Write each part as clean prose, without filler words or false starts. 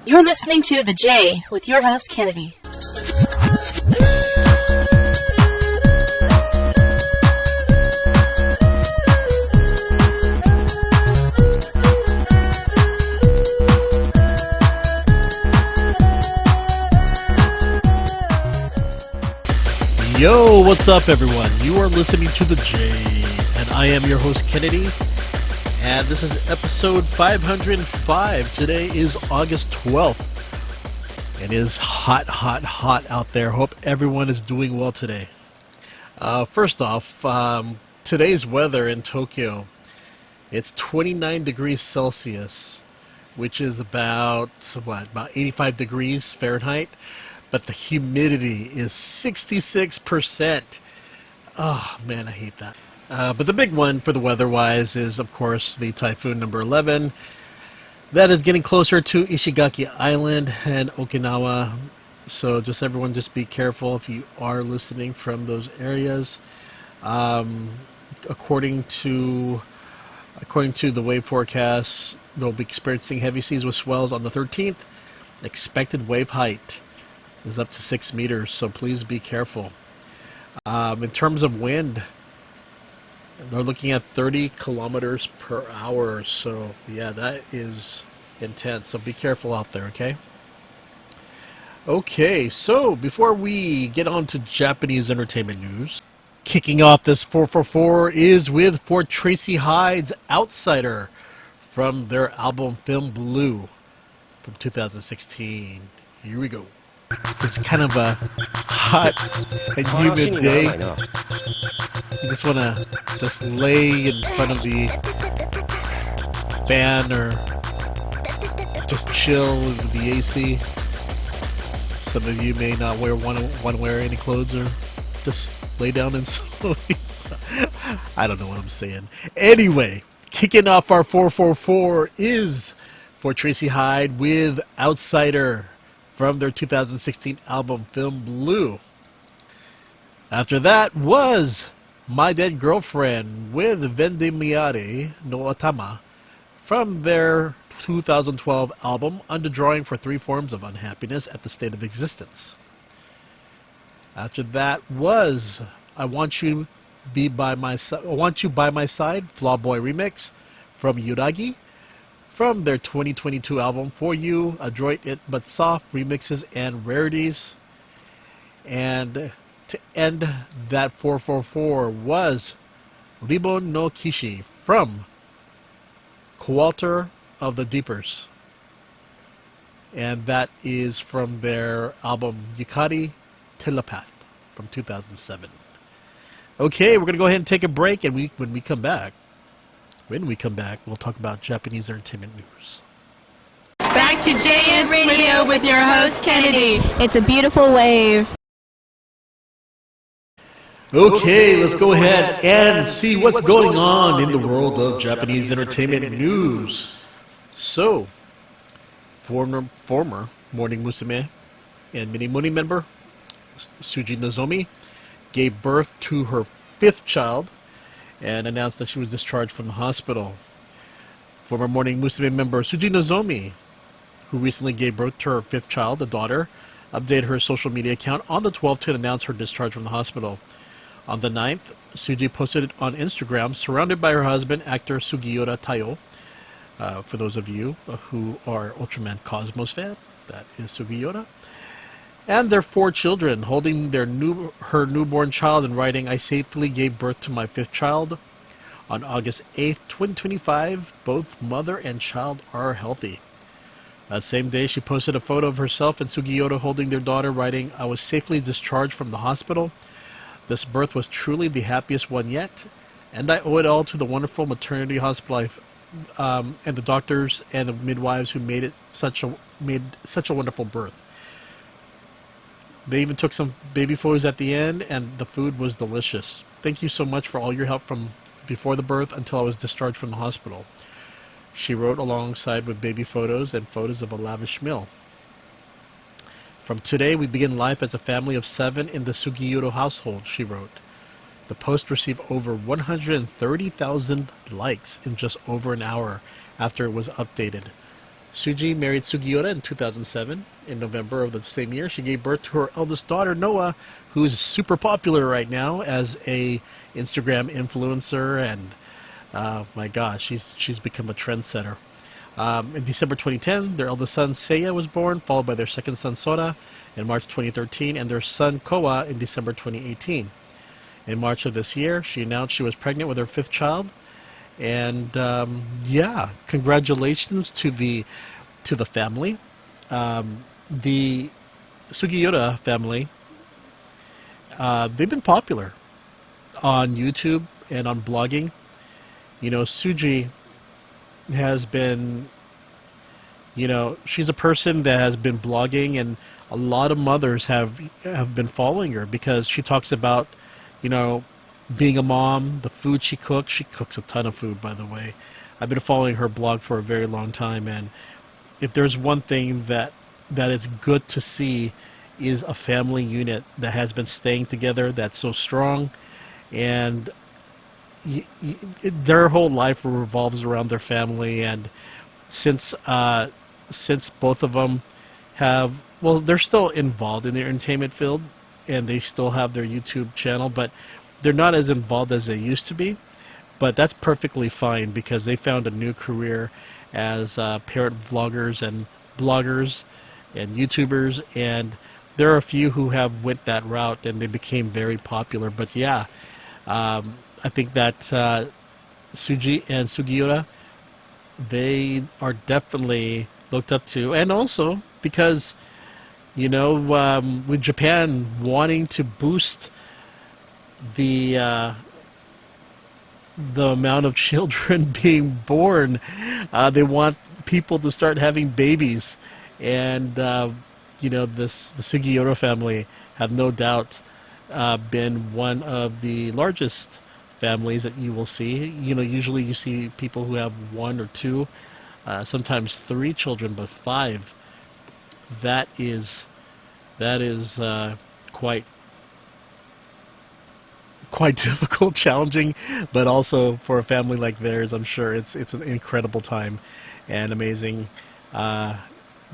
You're listening to The J with your host, Kennedy. Yo, what's up, everyone? You are listening to The J, and I am your host, Kennedy, and this is episode 505. Today is August 12th. It is hot, hot, hot out there. Hope everyone is doing well today. First off, today's weather in Tokyo, it's 29 degrees Celsius, which is about 85 degrees Fahrenheit. But the humidity is 66%. Oh, man, I hate that. But the big one for the weather-wise is, of course, the typhoon number 11. That is getting closer to Ishigaki Island and Okinawa. So everyone just be careful if you are listening from those areas. According to the wave forecast, they'll be experiencing heavy seas with swells on the 13th. Expected wave height is up to 6 meters, so please be careful. In terms of wind, they're looking at 30 kilometers per hour, so yeah, that is intense, so be careful out there, okay? Okay, so before we get on to Japanese entertainment news, kicking off this 444 is with For Tracy Hyde's Outsider from their album Film Blue from 2016. Here we go. It's kind of a hot and humid day. You just want to just lay in front of the fan or just chill with the AC. Some of you may not want to wear any clothes or just lay down and sleep. I don't know what I'm saying. Anyway, kicking off our 444 is For Tracy Hyde with Outsider from their 2016 album Film Blue. After that was My Dead Girlfriend with Vendemiare no Atama from their 2012 album Underdrawing for Three Forms of Unhappiness at the State of Existence. After that was I Want You by My Side Flawboy Remix from Yuragi from their 2022 album For You, Adroit It But Soft Remixes and Rarities. And to end that 444 was Ribon no Kishi from Coalter of the Deepers. And that is from their album Yukari Telepath from 2007. Okay, we're going to go ahead and take a break, and when we come back, we'll talk about Japanese entertainment news. Back to JN Radio with your host, Kennedy. It's a beautiful wave. Okay, let's go ahead and see what's going on in the world of Japanese entertainment news. So, former Morning Musume and Minimoni member Tsuji Nozomi gave birth to her 5th child and announced that she was discharged from the hospital. Former Morning Musume member Tsuji Nozomi, who recently gave birth to her 5th child, a daughter, updated her social media account on the 12th to announce her discharge from the hospital. On the 9th, Tsuji posted on Instagram, surrounded by her husband, actor Sugiura Taiyo. For those of you who are Ultraman Cosmos fan, that is Sugiura. And their 4 children, holding her newborn child and writing, I safely gave birth to my 5th child. On August 8th, 2025, both mother and child are healthy. That same day, she posted a photo of herself and Sugiura holding their daughter, writing, I was safely discharged from the hospital. This birth was truly the happiest one yet, and I owe it all to the wonderful maternity hospital and the doctors and the midwives who made such a wonderful birth. They even took some baby photos at the end, and the food was delicious. Thank you so much for all your help from before the birth until I was discharged from the hospital. She wrote alongside with baby photos and photos of a lavish meal. From today, we begin life as a family of 7 in the Sugiura household, she wrote. The post received over 130,000 likes in just over an hour after it was updated. Suji married Sugiura in 2007. In November of the same year, she gave birth to her eldest daughter, Noah, who's super popular right now as a Instagram influencer, and my gosh, she's become a trendsetter. In December 2010, their eldest son, Seiya, was born, followed by their second son, Sora, in March 2013, and their son, Koa, in December 2018. In March of this year, she announced she was pregnant with her fifth child. And yeah, congratulations to the family. The Sugiura family, they've been popular on YouTube and on blogging. You know, Suji has been, you know, she's a person that has been blogging, and a lot of mothers have been following her because she talks about, you know, being a mom, the food she cooks. She cooks a ton of food, by the way. I've been following her blog for a very long time, and if there's one thing that is good to see is a family unit that has been staying together, that's so strong, and their whole life revolves around their family. And since both of them have, well, they're still involved in the entertainment field, and they still have their YouTube channel, but they're not as involved as they used to be. But that's perfectly fine because they found a new career as parent vloggers and bloggers and YouTubers, and there are a few who have went that route and they became very popular. But yeah, I think that Suji and Sugiura, they are definitely looked up to, and also because, you know, with Japan wanting to boost the amount of children being born, they want people to start having babies, and you know, the Sugiura family have no doubt been one of the largest families that you will see. You know, usually you see people who have one or two, sometimes three children, but five. That is quite difficult, challenging, but also for a family like theirs, I'm sure it's an incredible time and amazing,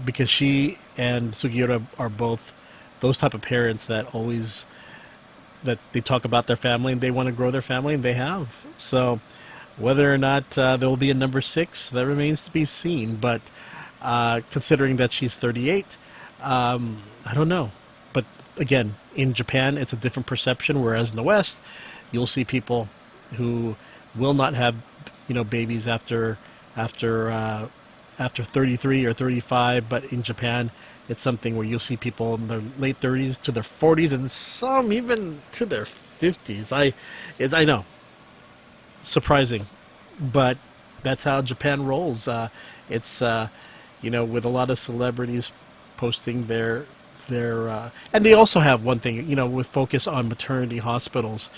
because she and Sugiura are both those type of parents that they talk about their family and they want to grow their family, and they have. So whether or not there will be a number 6, that remains to be seen. But considering that she's 38, I don't know. But again, in Japan, it's a different perception, whereas in the West, you'll see people who will not have, you know, babies after 33 or 35. But in Japan, it's something where you'll see people in their late 30s to their 40s, and some even to their 50s. I know, surprising, but that's how Japan rolls. It's you know, with a lot of celebrities posting their and they also have one thing, you know, with focus on maternity hospitals.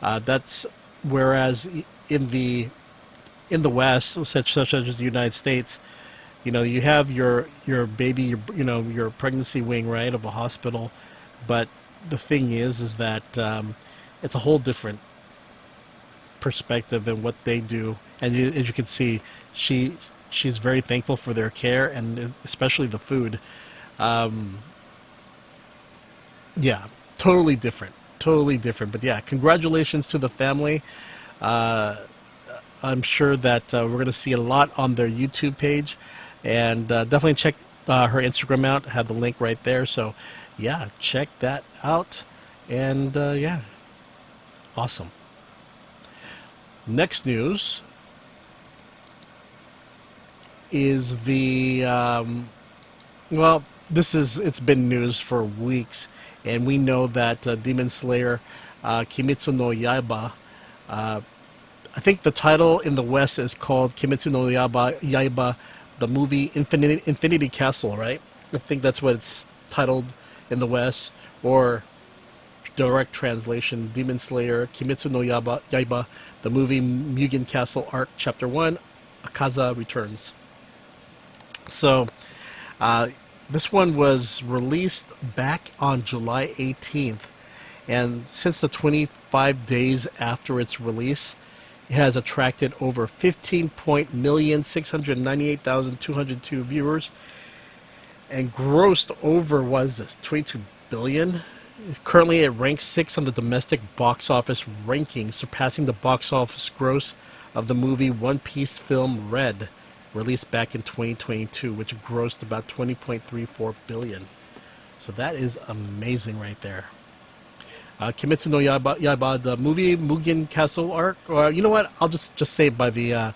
That's whereas in the West, such as the United States, you know, you have your baby, your pregnancy wing, right, of a hospital. But the thing is that it's a whole different perspective than what they do. And as you can see, she's very thankful for their care, and especially the food. Yeah, totally different. But yeah, congratulations to the family. I'm sure that we're going to see a lot on their YouTube page, and definitely check her Instagram out. I have the link right there. So yeah, check that out. And yeah, awesome. Next news is the well, it's been news for weeks, and we know that Demon Slayer Kimetsu no Yaiba, I think the title in the West is called Kimetsu no Yaiba, the movie Infinity Castle, right? I think that's what it's titled in the West, or direct translation, Demon Slayer Kimetsu no Yaiba, the movie Mugen Castle Arc Chapter 1, Akaza Returns. So this one was released back on July 18th, and since the 25 days after its release, It has attracted over 15,698,202 viewers and grossed over, what is this, 22 billion? Currently, it ranks 6th on the domestic box office ranking, surpassing the box office gross of the movie One Piece film Red, released back in 2022, which grossed about 20.34 billion. So that is amazing right there. Kimetsu no Yaiba, the movie Mugen Castle arc, or you know what? I'll just say it by the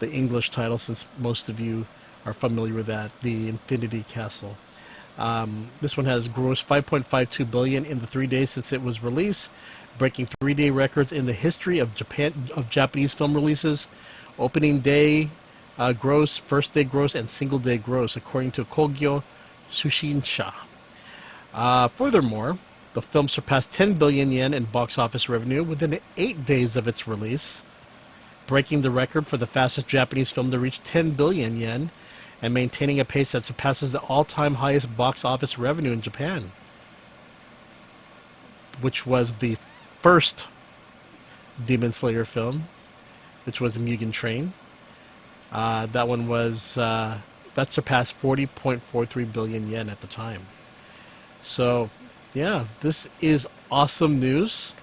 English title, since most of you are familiar with that. The Infinity Castle. This one has grossed 5.52 billion in the 3 days since it was released, breaking 3-day records in the history of Japanese film releases. Opening day gross, first day gross, and single day gross, according to Kogyo Sushinsha. Furthermore, the film surpassed 10 billion yen in box office revenue within 8 days of its release, breaking the record for the fastest Japanese film to reach 10 billion yen and maintaining a pace that surpasses the all-time highest box office revenue in Japan, which was the first Demon Slayer film, which was Mugen Train. That one was, that surpassed 40.43 billion yen at the time. So, yeah, this is awesome news.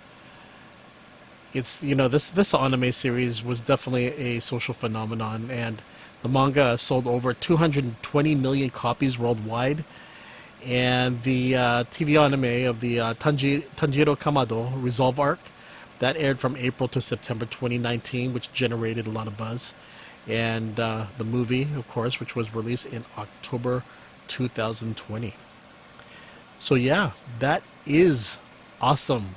It's, you know, this anime series was definitely a social phenomenon, and the manga sold over 220 million copies worldwide. And the TV anime of the Tanjiro Kamado Resolve arc, that aired from April to September 2019, which generated a lot of buzz. And the movie, of course, which was released in October 2020. So yeah, that is awesome.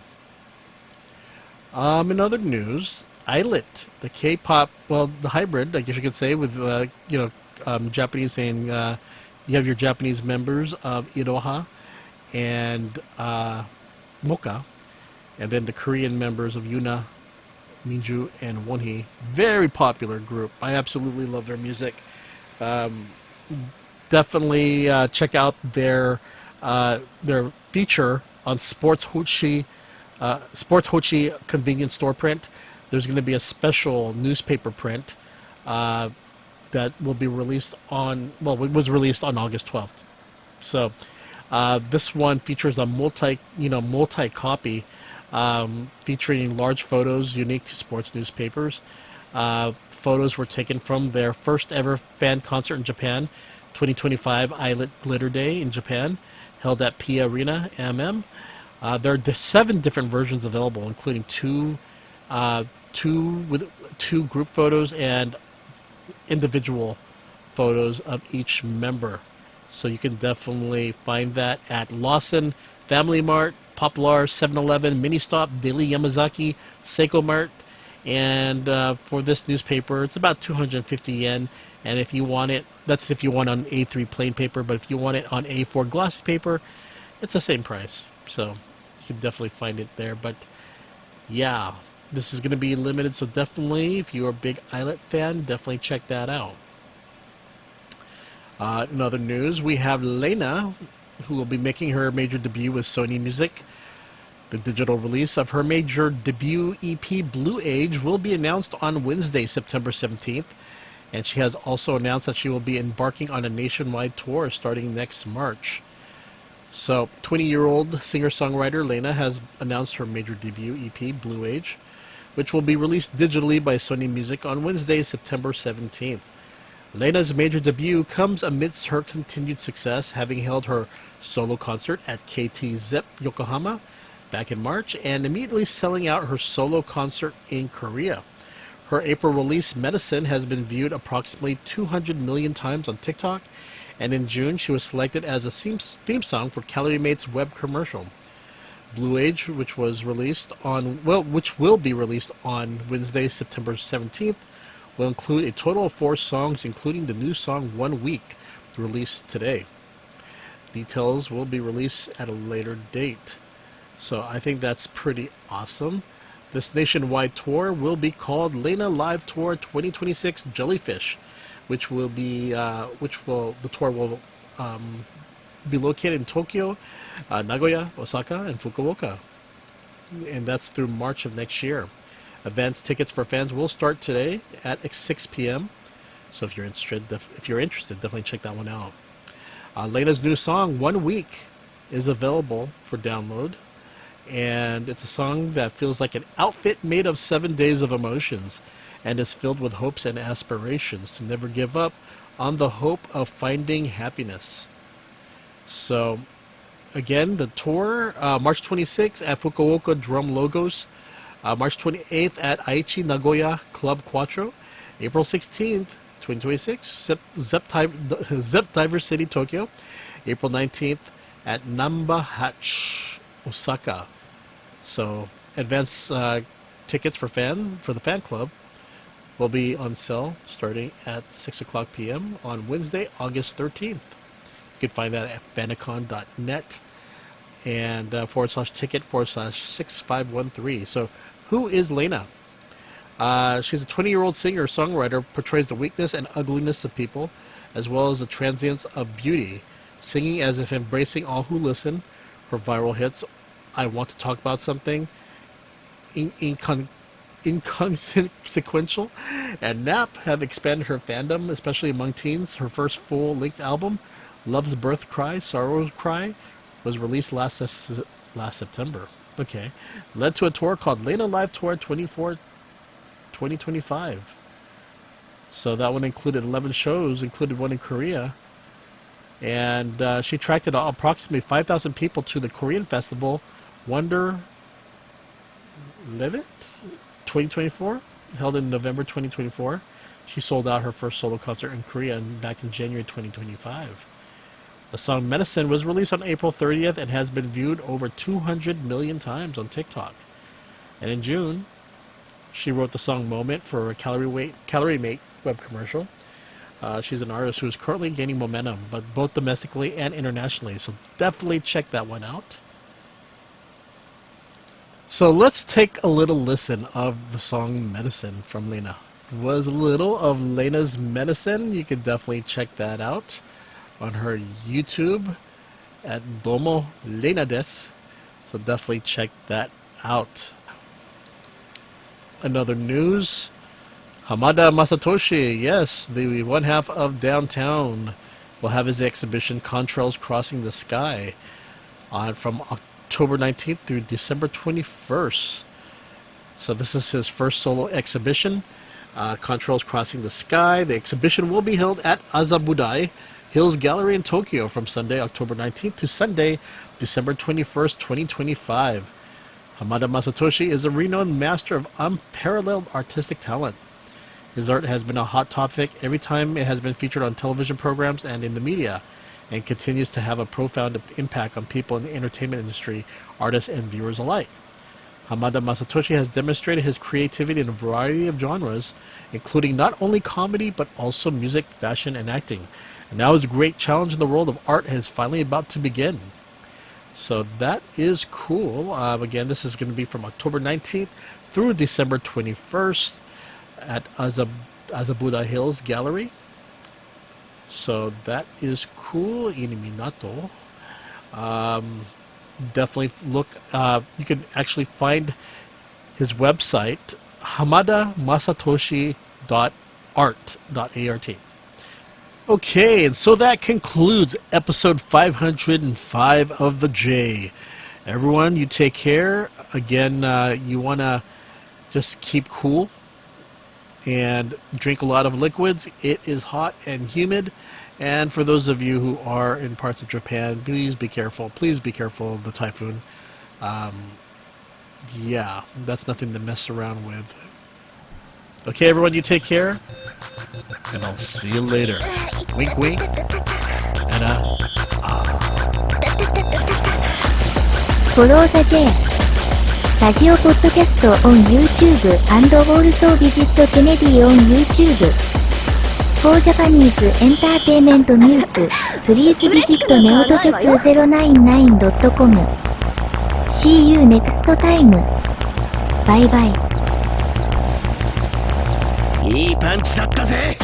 In other news, Islet, the K-pop, well, the hybrid, I guess you could say, with Japanese and you have your Japanese members of Iroha and Mocha, and then the Korean members of Yuna, Minju, and Wonhee. Very popular group. I absolutely love their music. Definitely check out their feature on Sports Hochi convenience store print. There's going to be a special newspaper print that will be released on, well, it was released on August 12th. So this one features a multi-copy featuring large photos unique to sports newspapers. Photos were taken from their first ever fan concert in Japan, 2025 Islet Glitter Day in Japan, held at P Arena MM. There are 7 different versions available, including two group photos and individual photos of each member. So you can definitely find that at Lawson, Family Mart, Poplar, 7-Eleven, Ministop, Daily Yamazaki, Seiko Mart. And for this newspaper, it's about 250 yen. And if you want it, that's if you want on A3 plain paper, but if you want it on A4 glossy paper, it's the same price. So you can definitely find it there. But yeah, this is going to be limited, so definitely, if you're a big Islet fan, definitely check that out. In other news, we have Lena, who will be making her major debut with Sony Music. The digital release of her major debut EP, Blue Age, will be announced on Wednesday, September 17th. And she has also announced that she will be embarking on a nationwide tour starting next March. So, 20-year-old singer-songwriter Lena has announced her major debut EP, Blue Age, which will be released digitally by Sony Music on Wednesday, September 17th. Lena's major debut comes amidst her continued success, having held her solo concert at KT Zep Yokohama back in March and immediately selling out her solo concert in Korea. Her April release, Medicine, has been viewed approximately 200 million times on TikTok, and in June she was selected as a theme song for Calorie Mate's web commercial. Blue Age, which will be released on Wednesday, September 17th, will include a total of 4 songs, including the new song 1 Week, released today. Details will be released at a later date. So I think that's pretty awesome. This nationwide tour will be called Lena Live Tour 2026 Jellyfish, the tour will be located in Tokyo, Nagoya, Osaka, and Fukuoka. And that's through March of next year. Advance tickets for fans will start today at 6 p.m. So if you're interested, definitely check that one out. Lena's new song, 1 Week, is available for download. And it's a song that feels like an outfit made of 7 days of emotions and is filled with hopes and aspirations to never give up on the hope of finding happiness. So, again, the tour, March 26th at Fukuoka Drum Logos, March 28th at Aichi Nagoya Club Quattro, April 16th, 2026, Zep Diver City, Tokyo, April 19th at Namba Hatch, Osaka. So, advance tickets for the fan club will be on sale starting at 6 o'clock p.m. on Wednesday, August 13th. You can find that at fanicon.net and /ticket/6513. So, who is Lena? She's a 20-year-old singer-songwriter, portrays the weakness and ugliness of people, as well as the transience of beauty, singing as if embracing all who listen. Her viral hits, I Want to Talk About Something, Inconsequential, and Nap have expanded her fandom, especially among teens. Her first full-length album, Love's Birth Cry, Sorrow's Cry, was released last September. Okay. Led to a tour called Lena Live Tour 2025. So that one included 11 shows, included one in Korea. And she attracted approximately 5,000 people to the Korean festival Wonder Live It 2024, held in November 2024. She sold out her first solo concert in Korea back in January 2025. The song Medicine was released on April 30th and has been viewed over 200 million times on TikTok. And in June, she wrote the song Moment for a Calorie Mate web commercial. She's an artist who is currently gaining momentum, but both domestically and internationally. So definitely check that one out. So let's take a little listen of the song Medicine from Lena. It was a little of Lena's Medicine. You can definitely check that out on her YouTube at Domo Lena Des. So definitely check that out. Another news. Hamada Masatoshi, yes, the one half of Downtown, will have his exhibition Contrails Crossing the Sky from October 19th through December 21st. So this is his first solo exhibition, Contrails Crossing the Sky. The exhibition will be held at Azabudai Hills Gallery in Tokyo from Sunday, October 19th to Sunday, December 21st, 2025. Hamada Masatoshi is a renowned master of unparalleled artistic talent. His art has been a hot topic every time it has been featured on television programs and in the media, and continues to have a profound impact on people in the entertainment industry, artists and viewers alike. Hamada Masatoshi has demonstrated his creativity in a variety of genres, including not only comedy but also music, fashion, and acting. And now his great challenge in the world of art is finally about to begin. So that is cool. Again, this is going to be from October 19th through December 21st. At Azabuda Hills Gallery. So that is cool in Minato. Definitely look. You can actually find his website, hamadamasatoshi.art. Okay, and so that concludes episode 505 of the J. Everyone, you take care. Again, you want to just keep cool and drink a lot of liquids. It is hot and humid. And for those of you who are in parts of Japan, please be careful. Please be careful of the typhoon. Yeah, that's nothing to mess around with. Okay, everyone, you take care. And I'll see you later. Wink, wink. And Follow the J. ラジオポッドキャスト on YouTube and also visit Kennedy on YouTube. For Japanese Entertainment News, please visit neotoke2099.com. See you next time. Bye bye. いいパンチだったぜ。